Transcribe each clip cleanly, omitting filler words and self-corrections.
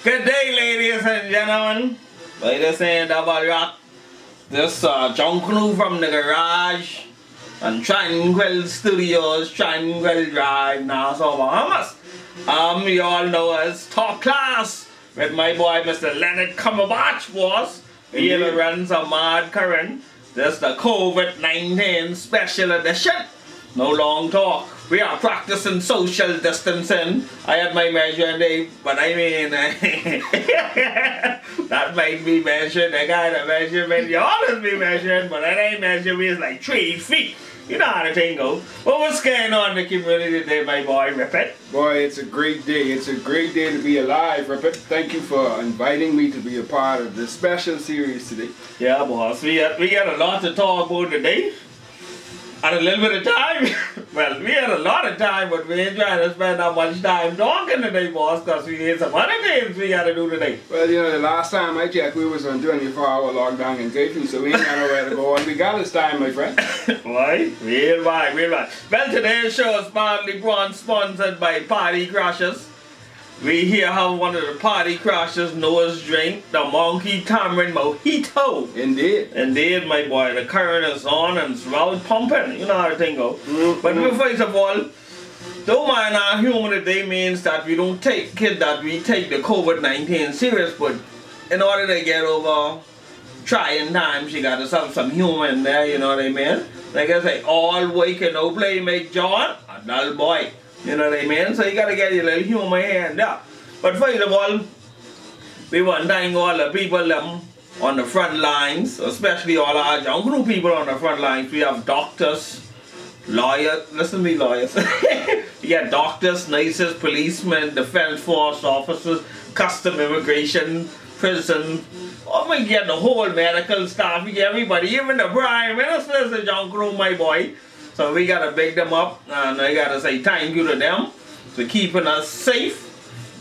Good day, ladies and gentlemen. Ladies and Rock. This John Crew from the garage and Tranquil Studios, Tranquil Drive, Nassau, Bahamas. You all know as Top Class with my boy Mr. Leonard Cumberbatch, boss. He runs a mad current. This the COVID-19 special edition. No long talk. We are practicing social distancing. I had my measuring day, but I mean, that might be measured. The guy that measurement, you always be measuring, but that ain't measuring is like 3 feet. You know how the thing goes. But what's going on in the community today, my boy, Ripet? Boy, it's a great day. It's a great day to be alive, Ripet. Thank you for inviting me to be a part of this special series today. Yeah, boss. We got a lot to talk about today. And a little bit of time. Well, we had a lot of time, but we ain't trying to spend that much time talking today, boss, because we had some other things we got to do today. Well, you know, the last time I checked, we was on 24-hour lockdown in curfew, so we ain't got nowhere to go on. We got this time, my friend. Why? Real right. Well, today's show is partly sponsored by Party Crashers. We here have one of the Party Crashers' newest drink, the Monkey Tamarind Mojito. Indeed, my boy. The current is on and it's well pumping. You know how the thing goes. But first of all, don't mind our humor today means that we don't take the COVID-19 serious, but in order to get over trying times, you gotta have some humor in there, you know what I mean? Like I say, all wake and no play make John a dull boy. You know what I mean? So you gotta get your little humor here and there. But first of all, we want to thank all the people on the front lines, especially all our young group people on the front lines. We have doctors, lawyers, listen to me, lawyers. You got doctors, nurses, policemen, defense force officers, custom immigration, prison. Oh, we get the whole medical staff, we get everybody, even the prime ministers, the young group, my boy. So we gotta big them up, and I gotta say thank you to them for keeping us safe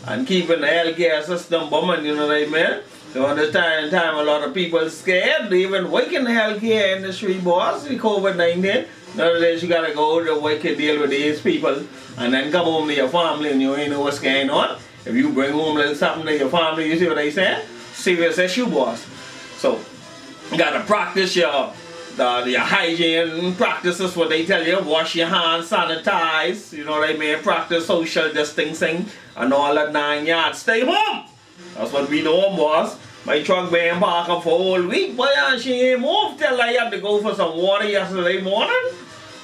and keeping the healthcare system booming, you know what I mean? So at this time a lot of people are scared to even work in the healthcare industry, boss, the COVID-19. Nowadays you gotta go to work and deal with these people and then come home to your family and you ain't know what's going on. If you bring home like something to your family, you see what they say? Serious issue, boss. So you gotta practice your hygiene practices, what they tell you, wash your hands, sanitize, you know what I mean, practice social distancing and all that 9 yards. Stay home. That's what we doing, boss. My truck been parked up for a whole week, boy, and she ain't moved till I had to go for some water yesterday morning.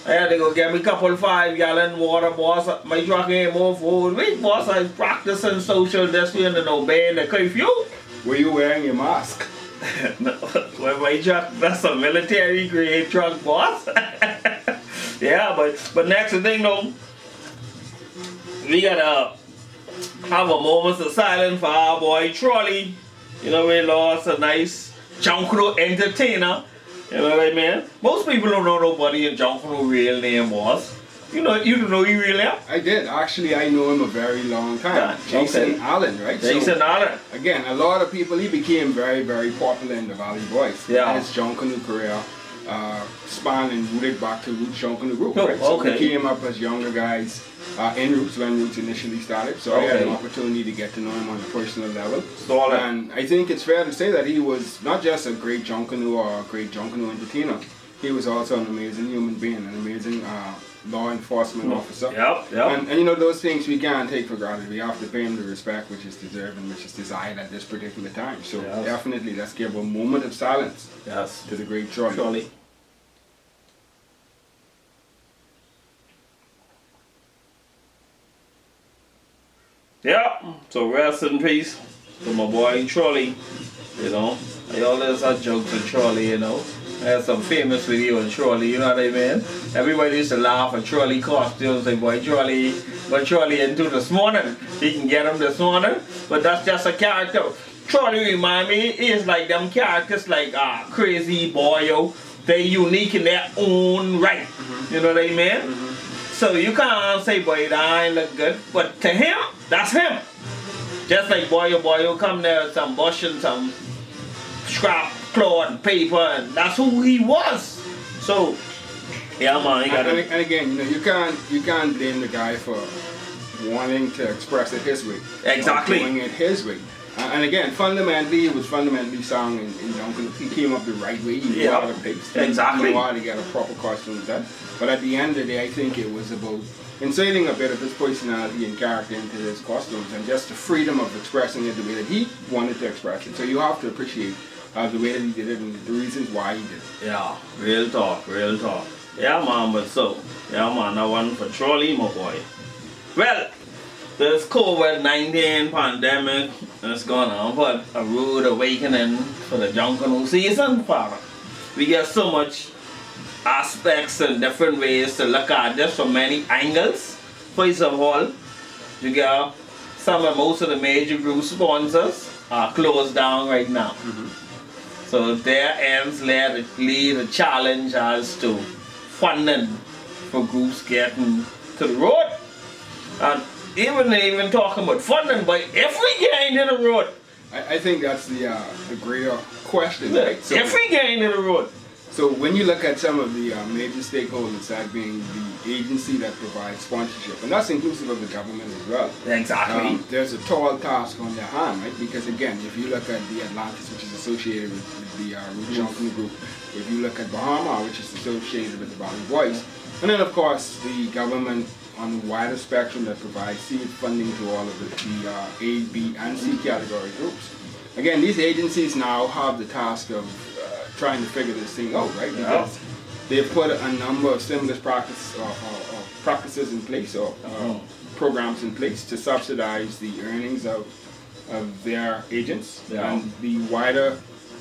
I had to go get me a couple 5-gallon water, boss. My truck ain't moved for a whole week, boss. I was practicing social distancing and obeying the curfew. Were you wearing your mask? No, well, my truck, that's a military grade truck, boss. Yeah, but next thing though, we gotta have a moment of silence for our boy Trolley. You know, we lost a nice junk crew entertainer. You know what I mean? Most people don't know nobody in junk crew real name, boss. You know he real name? I did. Actually, I know him a very long time. Yeah, Jason Allen, right? Jason Allen. Again, a lot of people, he became very, very popular in the Valley Boys. Yeah. His junk canoe career spanned and rooted back to Roots Junk Canoe Group, Oh, right? So okay. we came up as younger guys in Roots when Roots initially started. So I had an opportunity to get to know him on a personal level. And I think it's fair to say that he was not just a great junk canoe or a great junk canoe entertainer. He was also an amazing human being, an amazing law enforcement officer. Yep. And you know, those things we can't take for granted. We have to pay him the respect which is deserved and which is desired at this particular time. So definitely let's give a moment of silence to the great Trolley. Yeah, so rest in peace to my boy Trolley. You know, I always had jokes with Trolley, you know. I had some famous video on Trolley, you know what I mean? Everybody used to laugh at Trolley costumes, say, boy, Trolley into this morning. He can get him this morning, but that's just a character. Trolley remind me, is like them characters like Crazy Boyo. They're unique in their own right. You know what I mean? So you can't say, boy, that ain't look good, but to him, that's him. Just like Boyo come there with some bush and some scrap cloth and paper, and that's who he was. So, yeah, man, you gotta. And again, you know, you can't blame the guy for wanting to express it his way. Exactly. Doing it his way. And again, fundamentally, it was fundamentally sound in Duncan. He came up the right way. He knew how to pace. Exactly. He knew how to get a proper costume done. But at the end of the day, I think it was about inserting a bit of his personality and character into his costumes and just the freedom of expressing it the way that he wanted to express it. So you have to appreciate the way that he did it and the reasons why he did it. Yeah, real talk, real talk. Yeah, man, but so, yeah, man, that one for Trolley, my boy. Well, this COVID-19 pandemic is going on, but a rude awakening for the Junkanoo season, father. We get so much aspects and different ways to look at this from many angles. First of all, you get most of the major group sponsors are closed down right now. So their ends lead a challenge as to funding for groups getting to the road. And even talking about funding, but if we get into the road, I think that's the greater question, right? So, if we get into the road. So when you look at some of the major stakeholders, that being the agency that provides sponsorship, and that's inclusive of the government as well. Exactly. There's a tall task on their hand, right? Because again, if you look at the Atlantis, which is associated with the Root Junkanoo Group, if you look at Bahama, which is associated with the Valley Voice, and then of course the government on the wider spectrum that provides seed funding to all of the A, B, and C category groups. Again, these agencies now have the task of trying to figure this thing out, right? Because they've put a number of stimulus practices in place or programs in place to subsidize the earnings of their agents and the wider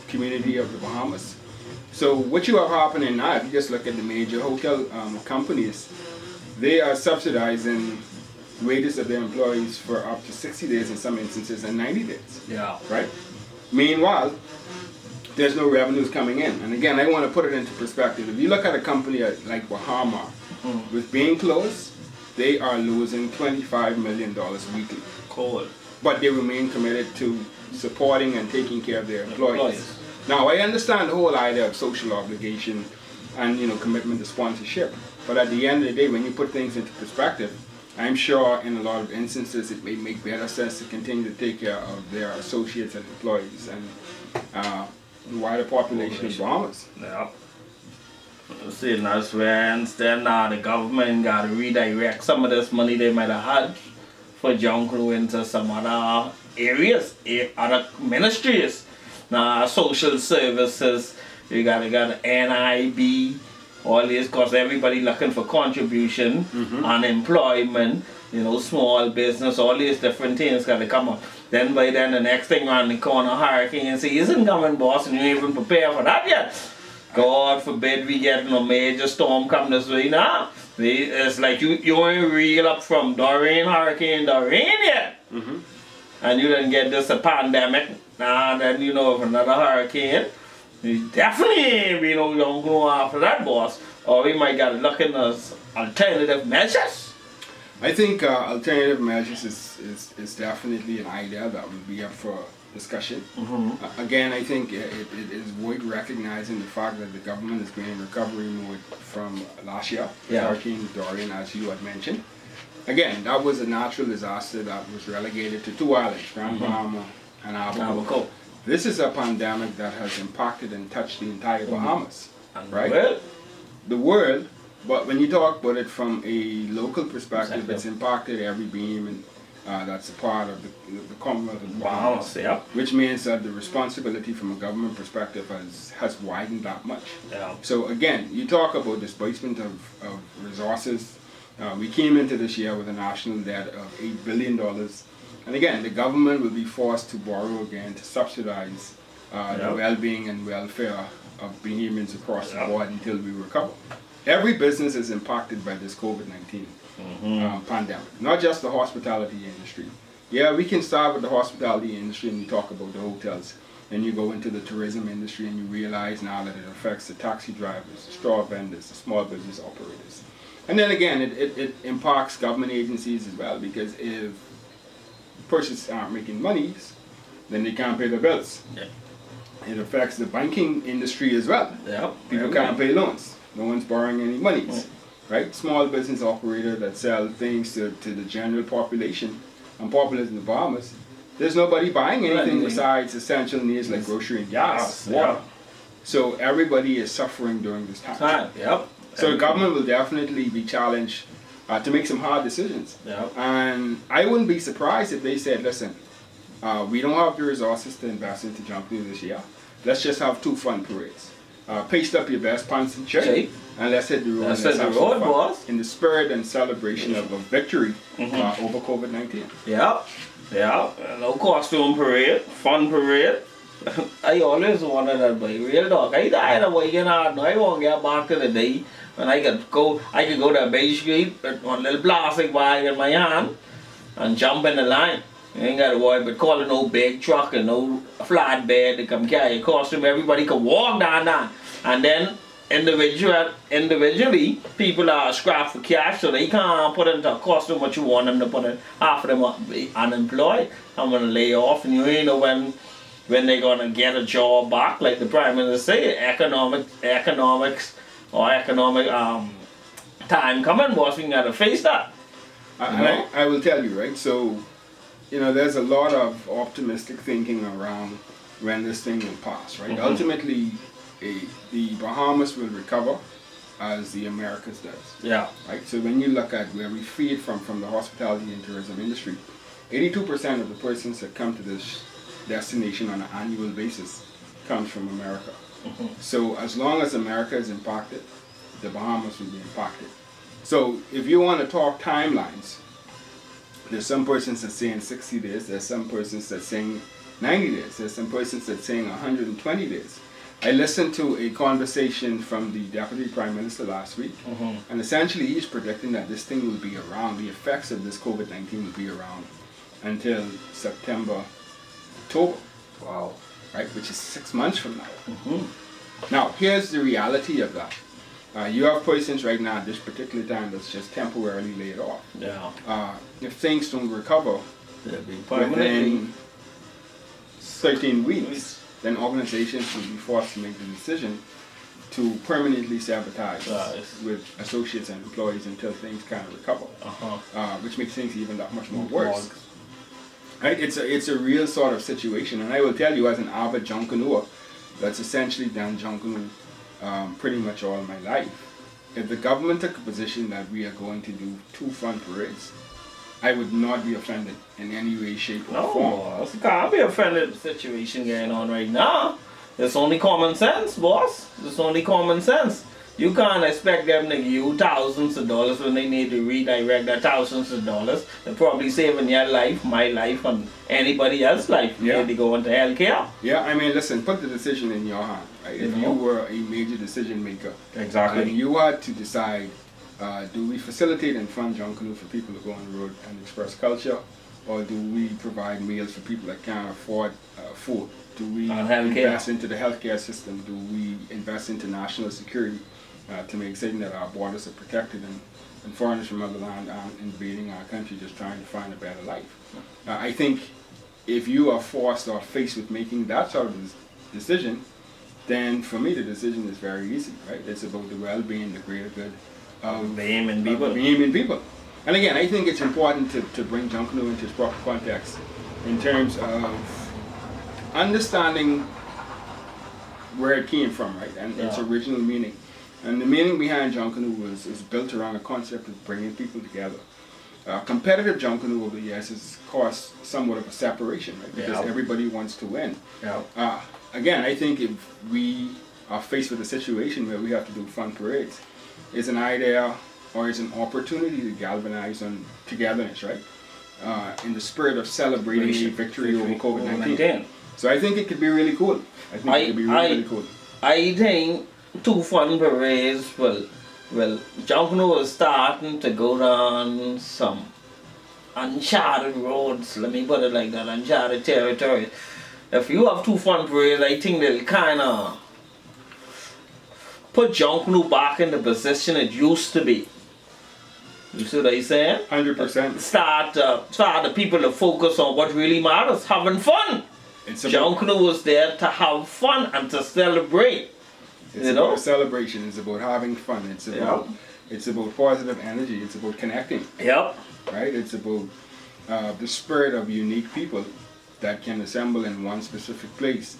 community of the Bahamas. So what you have happening now, if you just look at the major hotel companies, they are subsidizing wages of their employees for up to 60 days in some instances and 90 days. Yeah. Right? Meanwhile, there's no revenues coming in. And again, I want to put it into perspective. If you look at a company like Bahama, with being closed, they are losing $25 million weekly. Cool. But they remain committed to supporting and taking care of their employees. Now, I understand the whole idea of social obligation and commitment to sponsorship. But at the end of the day, when you put things into perspective, I'm sure in a lot of instances it may make better sense to continue to take care of their associates and employees and the wider population of Bahamas. Yeah. See, and that's where instead now the government got to redirect some of this money they might have had for Junkanoo into some other areas, other ministries. Now, social services, you got NIB, all this, because everybody looking for contribution, unemployment, small business, all these different things got to come up. Then by then the next thing around the corner, hurricane season coming, boss, and you ain't even prepared for that yet. God forbid we get a major storm come this way now. It's like you ain't reel up from Hurricane Doreen yet. And you didn't get this a pandemic. Now then if another hurricane, you definitely ain't be no Junkanoo after that, boss. Or we might get to look in as alternative measures. I think alternative measures is definitely an idea that would be up for discussion. Again, I think it is worth recognizing the fact that the government has been in recovery mode from last year, Hurricane Dorian, as you had mentioned. Again, that was a natural disaster that was relegated to two islands, Grand Bahama and Abaco. This is a pandemic that has impacted and touched the entire Bahamas, right? The world. But when you talk about it from a local perspective, it's impacted every beam and that's a part of the Commonwealth of Bahamas, which means that the responsibility from a government perspective has widened that much. So again, you talk about disbursement of resources. We came into this year with a national debt of $8 billion. And again, the government will be forced to borrow again to subsidize the well-being and welfare of Bahamians across the board until we recover. Every business is impacted by this COVID-19 pandemic, not just the hospitality industry. Yeah, we can start with the hospitality industry and you talk about the hotels. Then you go into the tourism industry and you realize now that it affects the taxi drivers, the straw vendors, the small business operators. And then again, it impacts government agencies as well, because if persons aren't making monies, then they can't pay their bills. It affects the banking industry as well. People can't pay loans. No one's borrowing any monies, right? Small business operator that sell things to the general population and populace in the Bahamas, there's nobody buying anything besides essential needs like grocery and gas, water. So everybody is suffering during this time. Yep. So the government will definitely be challenged to make some hard decisions. Yep. And I wouldn't be surprised if they said, listen, we don't have the resources to invest into Junkanoo this year. Let's just have 2 fun parades. Paste up your best pants and shirt, and let's hit the road. Let's hit the road, boss. In the spirit and celebration of a victory over COVID-19. Yep. No costume parade, fun parade. I always wanted that, boy. Real talk. I died of waking up. I won't get back to the day when I could go to Bay Street with one little plastic bag in my hand and jump in the line. You ain't got to worry about calling no big truck and no flatbed to come carry a costume. Everybody can walk down there. And then individually, people are strapped for cash, so they can't put into a costume what you want them to put in. Half of them are unemployed. I'm going to lay off, and you ain't know when they're going to get a job back. Like the Prime Minister say, economic time coming, boss. We got to face that. I will tell you, right? So, there's a lot of optimistic thinking around when this thing will pass, right? Ultimately, the Bahamas will recover as the Americas does. Yeah. Right? So when you look at where we feed from the hospitality and tourism industry, 82% of the persons that come to this destination on an annual basis comes from America. So as long as America is impacted, the Bahamas will be impacted. So if you want to talk timelines, there's some persons that saying 60 days, there's some persons that saying 90 days, there's some persons that saying 120 days. I listened to a conversation from the Deputy Prime Minister last week, and essentially he's predicting that this thing will be around, the effects of this COVID-19 will be around until September, October. Wow. Right, which is 6 months from now. Now, here's the reality of that. You have persons right now at this particular time that's just temporarily laid off. Yeah. If things don't recover within 13 weeks, then organizations will be forced to make the decision to permanently sabotage with associates and employees until things kind of recover, which makes things even that much more worse. Right? It's a real sort of situation, and I will tell you, as an avid Junkanooer, that's essentially done Junkanoo pretty much all my life. If the government took a position that we are going to do 2 fun parades, I would not be offended in any way, shape, or form. No, you can't be offended with the situation going on right now. It's only common sense, boss. It's only common sense. You can't expect them to give you thousands of dollars when they need to redirect that thousands of dollars. They're probably saving your life, my life, and anybody else's life. You need to go into healthcare. Yeah, I mean, listen, put the decision in your hand. Right? If you were a major decision maker, and you had to decide, do we facilitate and fund Junkanoo for people to go on the road and express culture, or do we provide meals for people that can't afford food? Do we invest into the healthcare system? Do we invest into national security to make certain that our borders are protected and foreigners from other land aren't invading our country just trying to find a better life? I think if you are forced or faced with making that sort of decision, then for me the decision is very easy, right? It's about the well-being, the greater good of Bahamian people. And again, I think it's important to bring Junkanoo into its proper context in terms of understanding where it came from, right? And its original meaning. And the meaning behind Junkanoo is built around a concept of bringing people together. Competitive Junkanoo over the years has caused somewhat of a separation, right? Because everybody wants to win. Again, I think if we are faced with a situation where we have to do fun parades, it's an idea or it's an opportunity to galvanize on togetherness, right? In the spirit of celebrating a victory over COVID-19. So I think it could be really cool. I think it could be really cool. I think 2 fun parades will Junkanoo is starting to go down some uncharted roads, let me put it like that, uncharted territory. If you have 2 fun parades, I think they'll kind of put Junkanoo back in the position it used to be. You see what I'm saying? 100%. Start the people to focus on what really matters, having fun. Junkanoo was there to have fun and to celebrate. It's about a celebration. It's about having fun. It's about positive energy. It's about connecting. Yep. Right? It's about the spirit of unique people that can assemble in one specific place.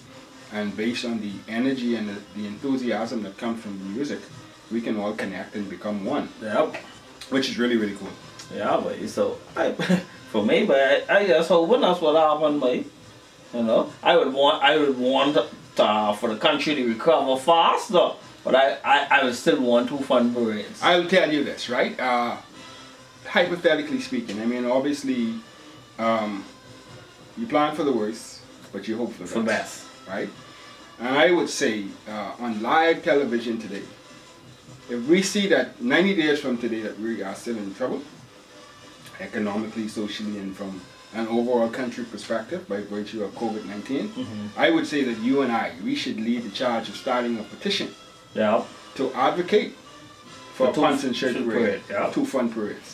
And based on the energy and the enthusiasm that comes from the music, we can all connect and become one. Yep. Which is really, really cool. Yeah, but so for me, but I just hoping that's what happened, but you know, I would want for the country to recover faster, but I would still want to fund parades. I'll tell you this, right? Hypothetically speaking, I mean, obviously, you plan for the worst, but you hope for the best. Right? And I would say on live television today, if we see that 90 days from today that we are still in trouble, economically, socially, and from an overall country perspective by virtue of COVID-19, I would say that you and we should lead the charge of starting a petition to advocate for a pants and shirt parade, 2 fun parades.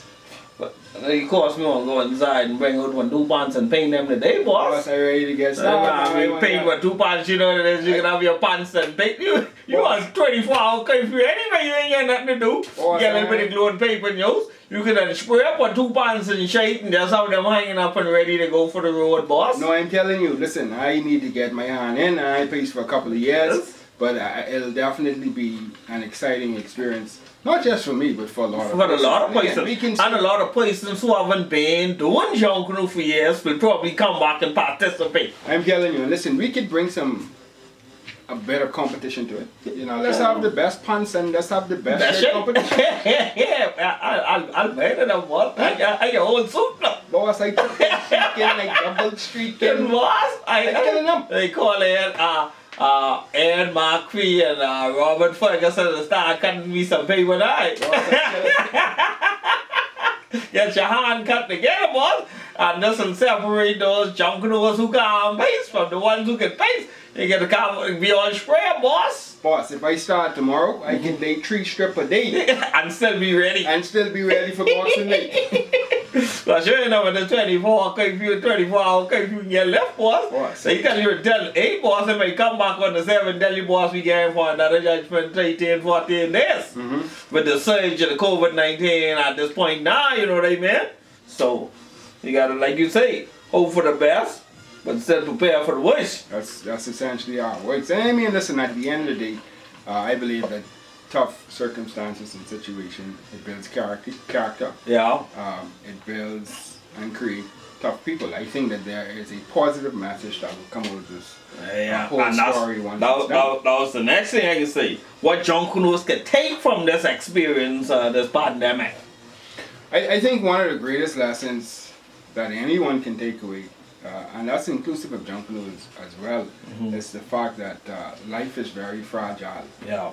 But of course, me want to go inside and bring out 2 pants and paint them today, boss. Boss, I ready to get started. Paint with 2 pants, you know, that you can have your pants and paint. You want 24-hour curfew anyway, you ain't got nothing to do. Boss, get a little bit of glue and paper in yours. You can then spray up with 2 pants and shade and just have them hanging up and ready to go for the road, boss. No, I'm telling you, listen, I need to get my hand in. I paid for a couple of years, but it'll definitely be an exciting experience. Not just for me, but for a lot of places. A lot of places. Again, and a lot of places who haven't been doing Junkanoo for years will probably come back and participate. I'm telling you, listen, we could bring a better competition to it. You know, let's have the best pants and let's have the best competition. I'll bet it up, boss. I got your whole suit now. Boss, I took like double streaking. Boss, I killing them. They call it Ed McCree and Robert Ferguson start cutting me some paper now. Get your hand cut together, boss, and this will separate those Junkanoos who can't paste from the ones who can paste. You get to be all spray, boss. Boss, if I start tomorrow, I can lay 3 strips a day. And still be ready. And still be ready for Boxing Day. Well, sure enough, with the 24-hour curfew you get left, boss. They tell you to tell 8, boss, and may come back on the 7, tell you, boss, we get for another judgment 13, 14 days. With the surge of the COVID-19 at this point now, you know what I mean? So, you gotta, like you say, hope for the best, but still prepare for the worst. That's essentially how it works. And I mean, listen, at the end of the day, I believe that tough circumstances and situation, it builds character. Yeah. It builds and creates tough people. I think that there is a positive message that will come out of this whole story. That was the next thing I can say. What Junkanoos can take from this experience, this pandemic. I think one of the greatest lessons that anyone can take away, and that's inclusive of Junkanoos as well, is the fact that life is very fragile. Yeah.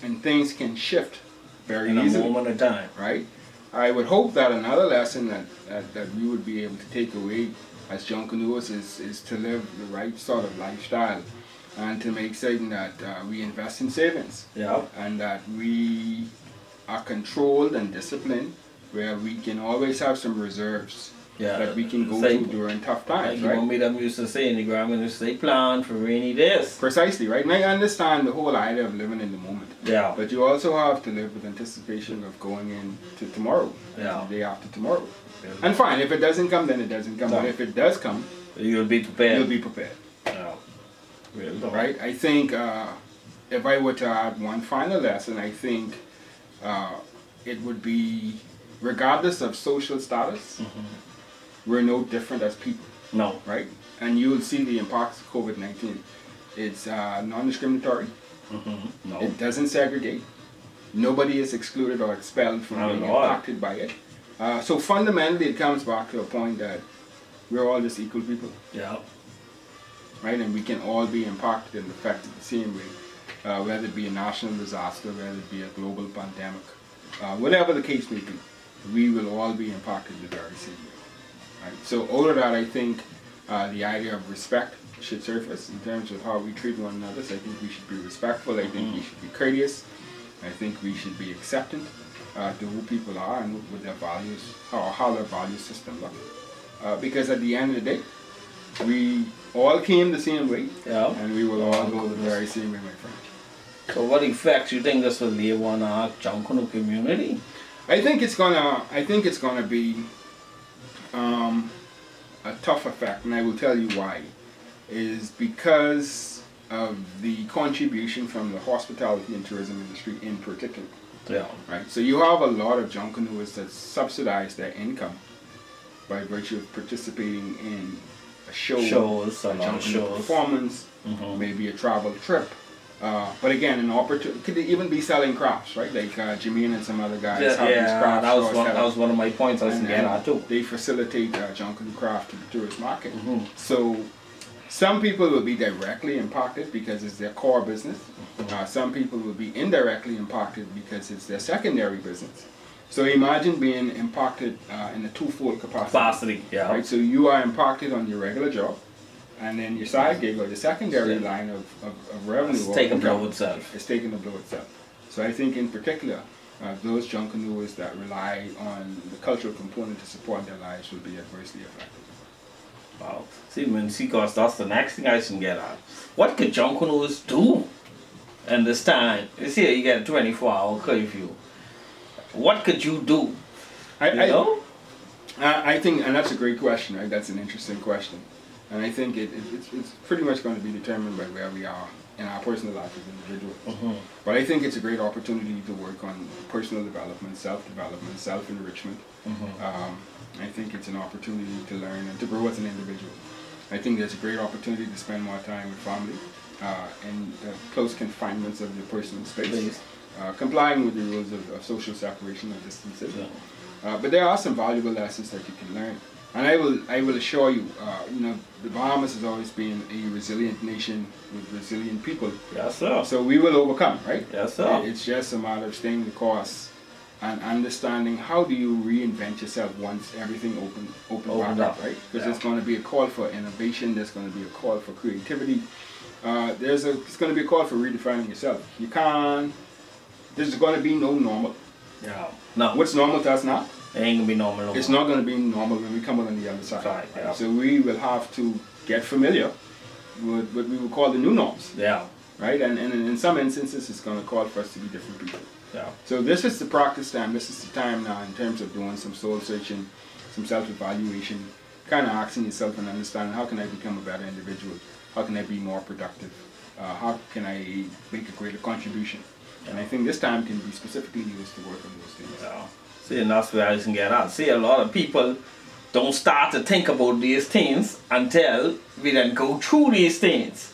And things can shift very easily. In a moment of time. Right? I would hope that another lesson that we would be able to take away as Junkanoos is to live the right sort of lifestyle and to make certain that we invest in savings. Yeah. And that we are controlled and disciplined, where we can always have some reserves that we can go to during tough times, right? You know, them used to say in the Grammy, they plan for rainy days. Precisely, right? And I understand the whole idea of living in the moment. Yeah. But you also have to live with anticipation of going into tomorrow, the day after tomorrow. And fine, if it doesn't come, then it doesn't come. But if it does come, you'll be prepared. You'll be prepared. Yeah. Really? Right? I think if I were to add one final lesson, I think it would be, regardless of social status, we're no different as people. No. Right? And you will see the impacts of COVID-19. It's non-discriminatory. No. It doesn't segregate. Nobody is excluded or expelled from being impacted by it. So fundamentally, it comes back to a point that we're all just equal people. Yeah. Right? And we can all be impacted and affected the same way, whether it be a national disaster, whether it be a global pandemic, whatever the case may be, we will all be impacted the very same way. Right? So out of that, I think the idea of respect should surface in terms of how we treat one another. So I think we should be respectful. I think we should be courteous. I think we should be acceptant to who people are and what their values, or how their value system look. Because at the end of the day, we all came the same way, and we will all go the very same way, my friend. So what effects you think this will leave on our Junkanoo community? I think it's gonna be a tough effect, and I will tell you why. Is because of the contribution from the hospitality and tourism industry in particular. Yeah. Right. So you have a lot of junkanous that subsidize their income by virtue of participating in a shows, a junkanoo performance, maybe a travel trip. But again, an opportunity could even be selling crafts, right? Like Jermaine and some other guys have these crafts. That was one of my points I was getting at too. They facilitate junkanoo craft to the tourist market. So some people will be directly impacted because it's their core business. Some people will be indirectly impacted because it's their secondary business. So imagine being impacted in a twofold capacity. Yeah. Right. So you are impacted on your regular job, and then your side gig or the secondary line of revenue. It's taking the blow itself. It's taking the blow itself. So I think in particular, those junkanooers that rely on the cultural component to support their lives will be adversely affected. Wow. Because that's the next thing I should get at. What could junkanooers do in this time? You see, you get a 24-hour curfew. What could you do? I think, and that's a great question, right? That's an interesting question. And I think it's pretty much going to be determined by where we are in our personal life as individuals. But I think it's a great opportunity to work on personal development, self-development, self-enrichment. I think it's an opportunity to learn and to grow as an individual. I think there's a great opportunity to spend more time with family in close confinements of your personal space, complying with the rules of social separation and distancing. But there are some valuable lessons that you can learn. And I will assure you, the Bahamas has always been a resilient nation with resilient people. Yes, sir. So we will overcome, right? Yes, sir. It's just a matter of staying the course and understanding how do you reinvent yourself once everything opens back up, right? Because there's going to be a call for innovation. There's going to be a call for creativity. It's going to be a call for redefining yourself. There's going to be no normal. Yeah. No. What's normal to us now? It ain't gonna be normal. It's not gonna be normal when we come out on the other side. Right, yeah. So we will have to get familiar with what we would call the new norms. Yeah. Right? And in some instances, it's gonna call for us to be different people. Yeah. So this is the practice time. This is the time now in terms of doing some soul searching, some self-evaluation, kind of asking yourself and understanding how can I become a better individual? How can I be more productive? How can I make a greater contribution? And I think this time can be specifically used to work on those things. Yeah. See, and that's where I can get at. See, a lot of people don't start to think about these things until we then go through these things.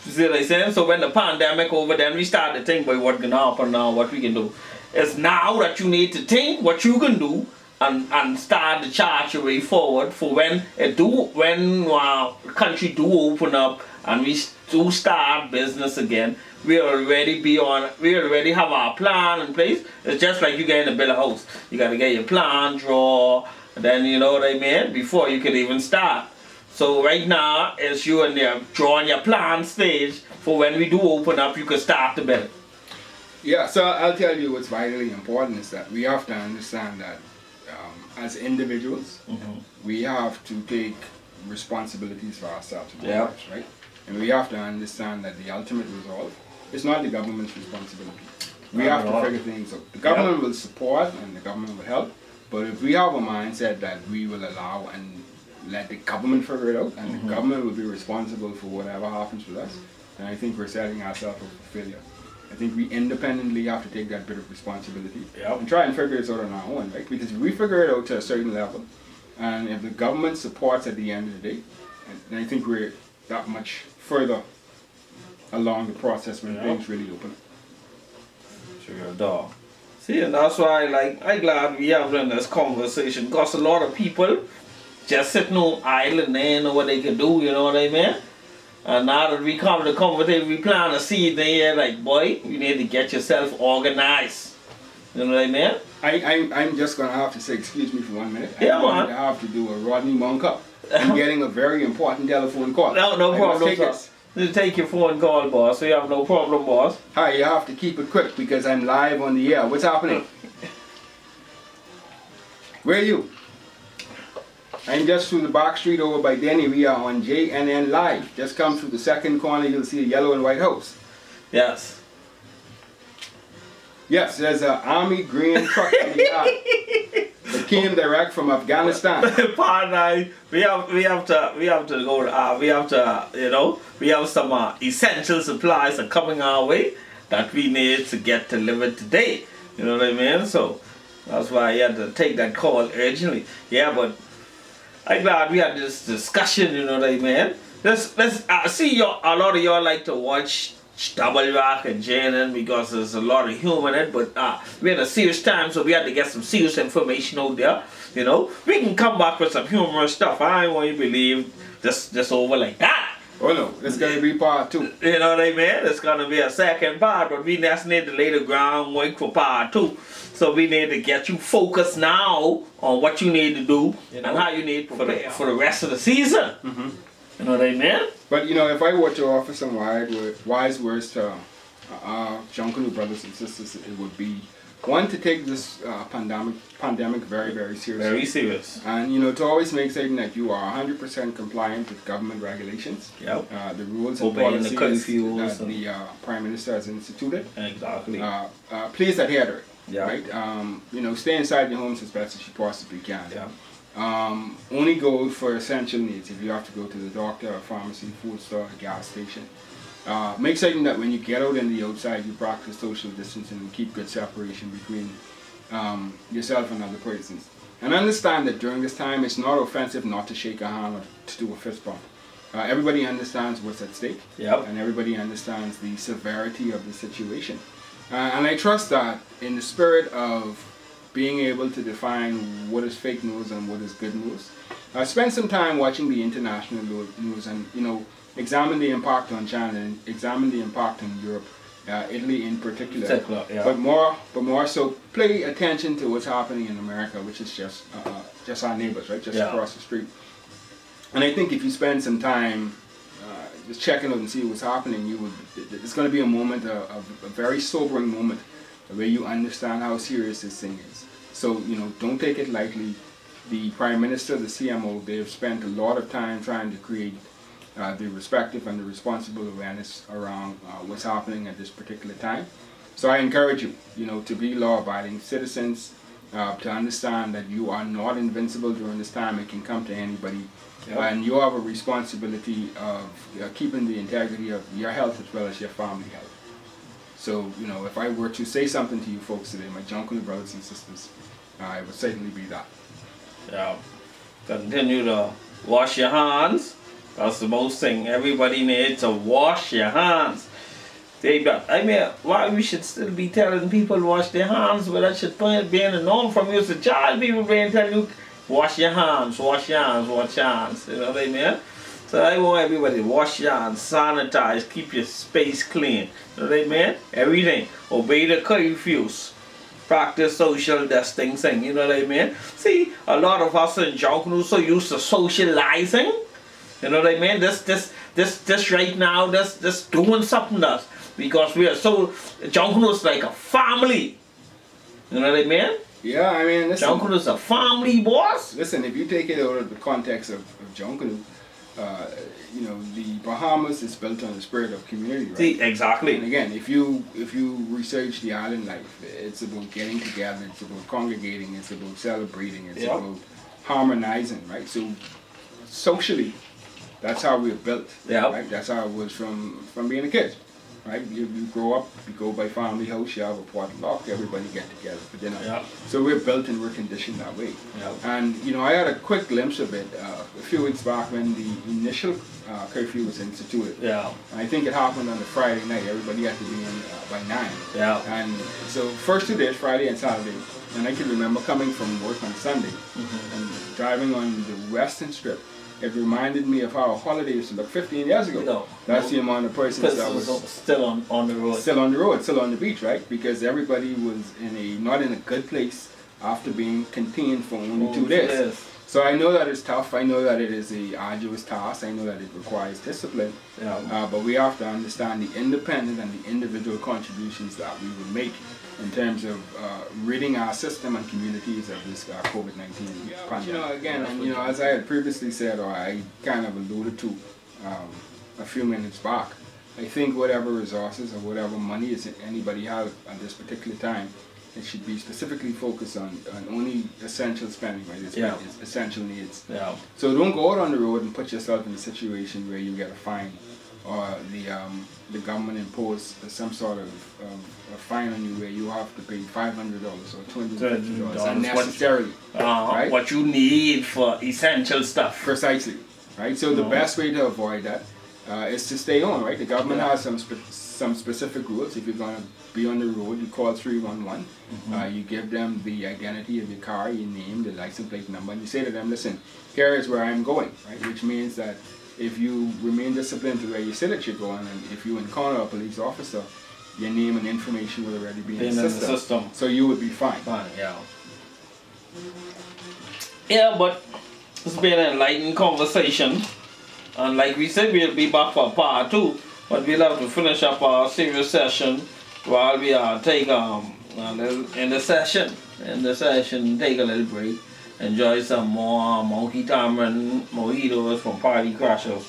You see what I'm saying? So when the pandemic over, then we start to think about what's going to happen now, what we can do. It's now that you need to think what you can do and start to chart your way forward for when the country do open up and we do start business again. We already have our plan in place. It's just like you getting to build a house. You got to get your plan draw, and then you know what I mean, before you can even start. So right now, it's you and there drawing your plan stage for when we do open up, you can start to build. Yeah, so I'll tell you what's vitally important is that we have to understand that as individuals, we have to take responsibilities for ourselves in our lives, right? And we have to understand that the ultimate result is not the government's responsibility. We have to figure things out. The government will support and the government will help, but if we have a mindset that we will allow and let the government figure it out, and the government will be responsible for whatever happens with us, then I think we're setting ourselves up for failure. I think we independently have to take that bit of responsibility and try and figure it out on our own, right? Because if we figure it out to a certain level, and if the government supports at the end of the day, then I think we're that much further along the process when things really open. Sure, dog. See, and that's why I'm glad we having this conversation, because a lot of people just sitting on island, they know what they can do, you know what I mean? And now that we come to conversation, we plant a seed there, like, boy, you need to get yourself organized. You know what I mean? I'm just going to have to say, excuse me for 1 minute. Yeah, I'm going to have to do a Rodney Monk up. I'm getting a very important telephone call. No problem, sir. You take your phone call, boss. So you have no problem, boss. Hi, you have to keep it quick because I'm live on the air. What's happening? Where are you? I'm just through the back street over by Denny. We are on JNN Live. Just come through the second corner, you'll see a yellow and white house. Yes. Yes, there's an Army green truck in the yard. But came direct from Afghanistan. Partner, we have to go. We have some essential supplies are coming our way that we need to get delivered today. You know what I mean? So that's why I had to take that call urgently. Yeah, but I'm glad we had this discussion. You know what I mean? Let's see a lot of y'all like to watch Double Rock and JNN because there's a lot of humor in it, but we had a serious time, so we had to get some serious information out there. You know, we can come back with some humorous stuff. I don't want you to believe just over like that. Oh no, it's gonna be part 2. You know what I mean? It's gonna be a second part, but we just need to lay the groundwork for part 2. So we need to get you focused now on what you need to do and how you need for the rest of the season. Mm-hmm. You know what I mean? But you know, if I were to offer some wise words to Junkanoo brothers and sisters, it would be one, to take this pandemic very, very seriously. Very serious. And you know, to always make certain that you are 100% compliant with government regulations. Yep. The rules and policies that the Prime Minister has instituted. Exactly. Please adhere to it. Yeah. Right. You know, stay inside your homes as best as you possibly can. Yeah. Only go for essential needs. If you have to go to the doctor, a pharmacy, food store, a gas station, make certain that when you get out in the outside, you practice social distancing and keep good separation between yourself and other persons. And understand that during this time, it's not offensive not to shake a hand or to do a fist bump. Everybody understands what's at stake, and everybody understands the severity of the situation. And I trust that in the spirit of being able to define what is fake news and what is good news, spend some time watching the international news and, you know, examine the impact on China and examine the impact on Europe, Italy in particular. But more so, pay attention to what's happening in America, which is just our neighbors, right, just across the street. And I think if you spend some time just checking out and see what's happening, it's going to be a moment, a very sobering moment, where you understand how serious this thing is. So, you know, don't take it lightly. The Prime Minister, the CMO, they've spent a lot of time trying to create the respective and the responsible awareness around what's happening at this particular time. So I encourage you, you know, to be law-abiding citizens, to understand that you are not invincible during this time. It can come to anybody. And you have a responsibility of keeping the integrity of your health as well as your family health. So, you know, if I were to say something to you folks today, my Junkanoo brothers and sisters, it would certainly be that. Yeah. Continue to wash your hands. That's the most thing. Everybody needs to wash your hands. Why we should still be telling people to wash their hands, but that should be in the norm from you as a child. People being telling you, wash your hands, wash your hands, wash your hands. You know what I mean? So I want everybody to wash your hands, sanitize, keep your space clean. You know what I mean? Everything. Obey the curfews. Practice social distancing. You know what I mean? See, a lot of us in Junkanoo so used to socializing. You know what I mean? This right now, this doing something to us. Because we are so, Junkanoo is like a family. You know what I mean? Yeah, I mean, listen. Junkanoo is a family, boss. Listen, if you take it out of the context of Junkanoo, you know, the Bahamas is built on the spirit of community, right? See, exactly. And again, if you research the island life, it's about getting together, it's about congregating, it's about celebrating, it's about harmonizing, right? So socially, that's how we're built, right? That's how it was from being a kid, right? You grow up, you go by family house, you have a potluck, everybody get together for dinner. So we're built and we're conditioned that way. And you know, I had a quick glimpse of it a few weeks back when the initial curfew was instituted. And I think it happened on a Friday night. Everybody had to be in by 9. And so first 2 days, Friday and Saturday, and I can remember coming from work on Sunday and driving on the Western Strip. It reminded me of how a holiday used to look 15 years ago. That's the amount of persons that was still on the road. Still on the road, still on the beach, right? Because everybody was not in a good place after being contained for only 2 days. So I know that it's tough. I know that it is a arduous task. I know that it requires discipline. But we have to understand the independent and the individual contributions that we will make in terms of ridding our system and communities of this COVID-19 pandemic. You know, again, and you know, as I had previously said, or I kind of alluded to a few minutes back, I think whatever resources or whatever money is anybody has at this particular time, it should be specifically focused on only essential spending, right? It's essential needs. Yeah. So don't go out on the road and put yourself in a situation where you get a fine, or the government impose some sort of a fine on you where you have to pay $500 or $250 unnecessarily. Right? What you need for essential stuff. Precisely. Right? So the best way to avoid that is to stay on, right? The government has some specific rules. If you're going to be on the road, you call 311. You give them the identity of your car, your name, the license plate number, and you say to them, listen, here is where I'm going, right? Which means that if you remain disciplined to where you say that you're going, and if you encounter a police officer, your name and information will already be in the system. So you would be fine. Yeah. Yeah, but it's been an enlightening conversation. And like we said, we'll be back for part 2. But we'll have to finish up our serious session while we take in the session, take a little break. Enjoy some more Monkey Tamarind mojitos from Party Crashers.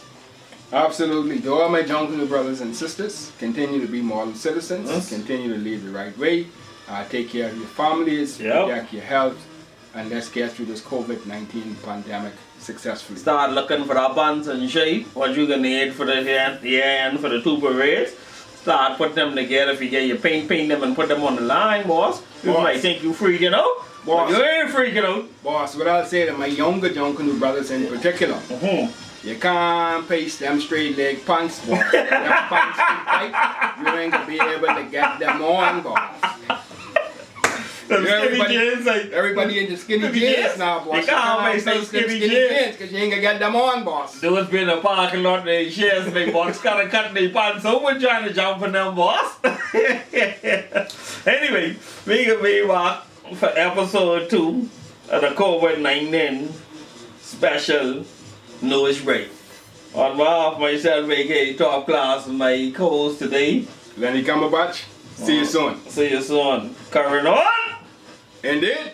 Absolutely. To all my Junkanoo brothers and sisters, continue to be model citizens, continue to lead the right way, take care of your families, protect your health, and let's get through this COVID-19 pandemic successfully. Start looking for our buns and shape, what you gonna need for the end for the 2 parades. Start putting them together. If you get your paint them and put them on the line, boss. You might think you freaking out. Boss, you ain't freaking out. Boss, what I'll say to my younger Junkanoo brothers in particular, you can't paste them straight leg pants, boss. Them pants too tight, you ain't gonna be able to get them on, boss. Everybody in the skinny jeans now, boss. You can't paste them skinny jeans because you ain't gonna get them on, boss. Those be in the parking lot, they shares, they box gotta cut their pants over trying to jump on them, boss. Anyway, we can be back for episode 2 of the COVID-19 special news break. On behalf of myself, aka Top Class, and my co-host today, Lenny Cumberbatch. See you soon. See you soon. Carrying on. Indeed.